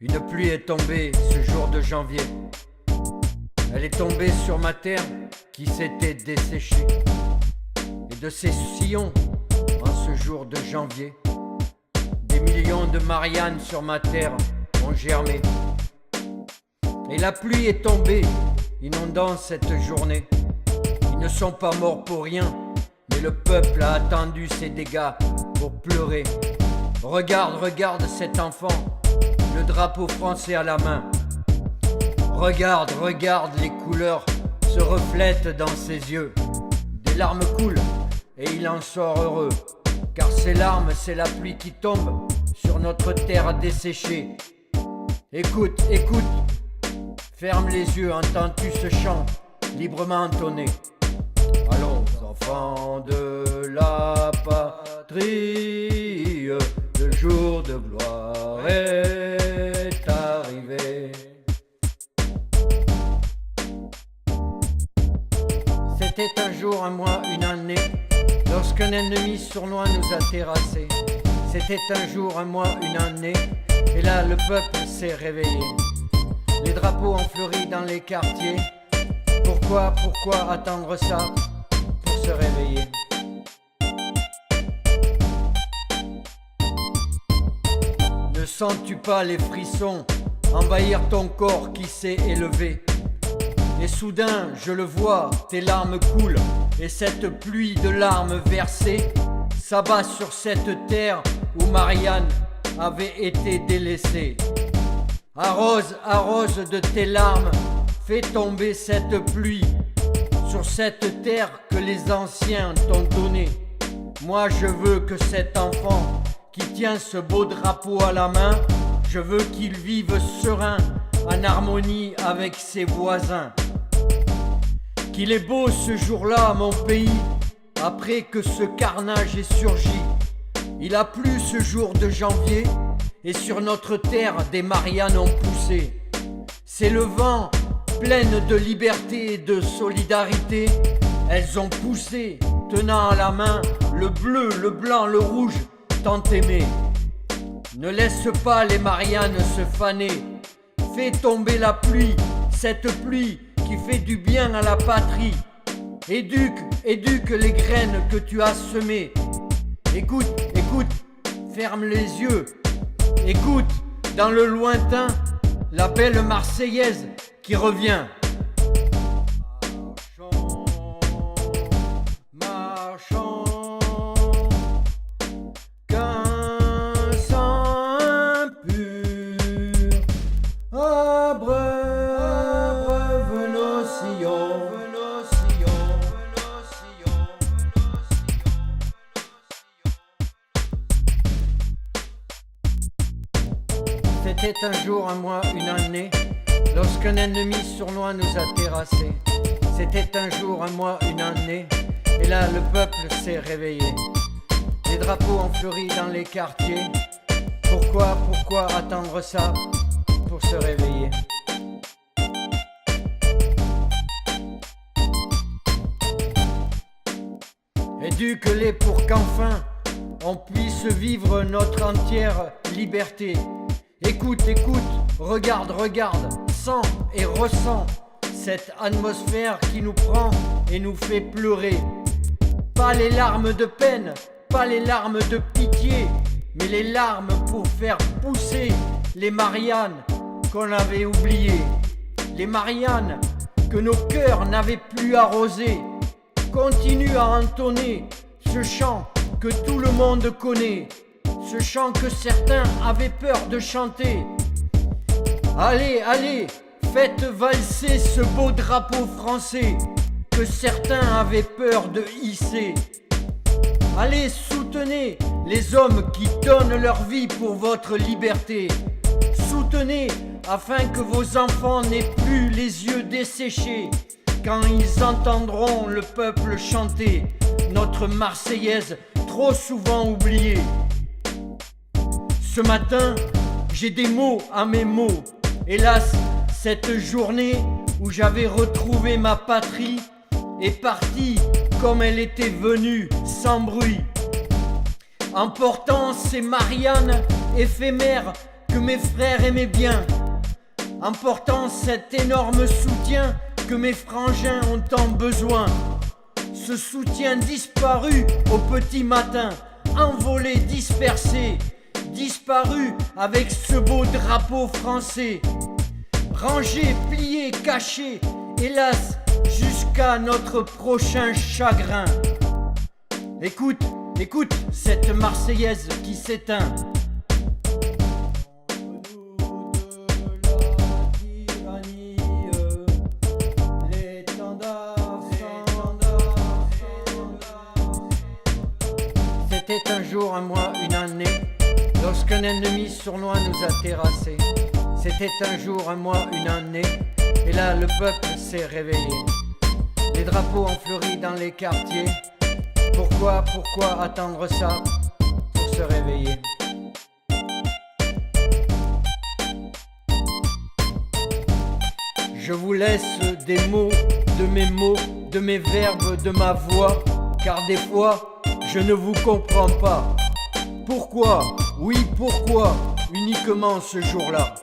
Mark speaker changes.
Speaker 1: Une pluie est tombée ce jour de janvier. Elle est tombée sur ma terre qui s'était desséchée. Et de ces sillons, en ce jour de janvier, des millions de Marianne sur ma terre ont germé. Et la pluie est tombée, inondant cette journée. Ils ne sont pas morts pour rien, mais le peuple a attendu ces dégâts pour pleurer. Regarde cet enfant, le drapeau français à la main. Regarde, les couleurs se reflètent dans ses yeux. Des larmes coulent et il en sort heureux. Car ces larmes, c'est la pluie qui tombe sur notre terre desséchée. Écoute, ferme les yeux, entends-tu ce chant librement entonné? Allons, enfants de la patrie, le jour de gloire est arrivé. C'était un jour, un mois, une année, lorsqu'un ennemi sournois nous a terrassés. C'était un jour, un mois, une année, et là le peuple s'est réveillé. Les drapeaux ont fleuri dans les quartiers. Pourquoi attendre ça pour se réveiller? Ne sens-tu pas les frissons envahir ton corps qui s'est élevé? Et soudain, je le vois, tes larmes coulent, et cette pluie de larmes versées s'abat sur cette terre où Marianne avait été délaissée. Arrose de tes larmes, fais tomber cette pluie sur cette terre que les anciens t'ont donnée. Moi je veux que cet enfant qui tient ce beau drapeau à la main, je veux qu'il vive serein, en harmonie avec ses voisins. Qu'il est beau ce jour-là, mon pays, après que ce carnage ait surgi. Il a plu ce jour de janvier, et sur notre terre des Mariannes ont poussé. C'est le vent, pleine de liberté et de solidarité. Elles ont poussé, tenant à la main le bleu, le blanc, le rouge, tant aimé. Ne laisse pas les Mariannes se faner. Fais tomber la pluie, cette pluie qui fait du bien à la patrie. Éduque les graines que tu as semées. Écoute, ferme les yeux. Écoute, dans le lointain, la belle Marseillaise qui revient. Marchons, qu'un sang impur abreuve nos sillons. C'était un jour, un mois, une année, lorsqu'un ennemi sournois nous a terrassés. C'était un jour, un mois, une année, et là le peuple s'est réveillé. Les drapeaux ont fleuri dans les quartiers. Pourquoi attendre ça pour se réveiller? Éduque-les pour qu'enfin on puisse vivre notre entière liberté. Écoute, regarde, sens et ressens cette atmosphère qui nous prend et nous fait pleurer. Pas les larmes de peine, pas les larmes de pitié, mais les larmes pour faire pousser les Mariannes qu'on avait oubliées. Les Mariannes que nos cœurs n'avaient plus arrosées. Continue à entonner ce chant que tout le monde connaît. Ce chant que certains avaient peur de chanter. Allez, faites valser ce beau drapeau français que certains avaient peur de hisser. Allez, soutenez les hommes qui donnent leur vie pour votre liberté. Soutenez afin que vos enfants n'aient plus les yeux desséchés quand ils entendront le peuple chanter notre Marseillaise trop souvent oubliée. Ce matin, j'ai des mots à mes mots. Hélas, cette journée où j'avais retrouvé ma patrie est partie comme elle était venue, sans bruit. Emportant ces Mariannes éphémères que mes frères aimaient bien, en portant cet énorme soutien que mes frangins ont tant besoin. Ce soutien disparu au petit matin, envolé, dispersé, disparu avec ce beau drapeau français, rangé, plié, caché, hélas, jusqu'à notre prochain chagrin. Écoute, écoute cette Marseillaise qui s'éteint. C'était un jour, un mois, une année, lorsqu'un ennemi sournois nous a terrassés. C'était un jour, un mois, une année, et là le peuple s'est réveillé. Les drapeaux ont fleuri dans les quartiers. Pourquoi attendre ça pour se réveiller? Je vous laisse des mots, de mes verbes, de ma voix, car des fois, je ne vous comprends pas. Pourquoi, oui pourquoi, uniquement ce jour-là?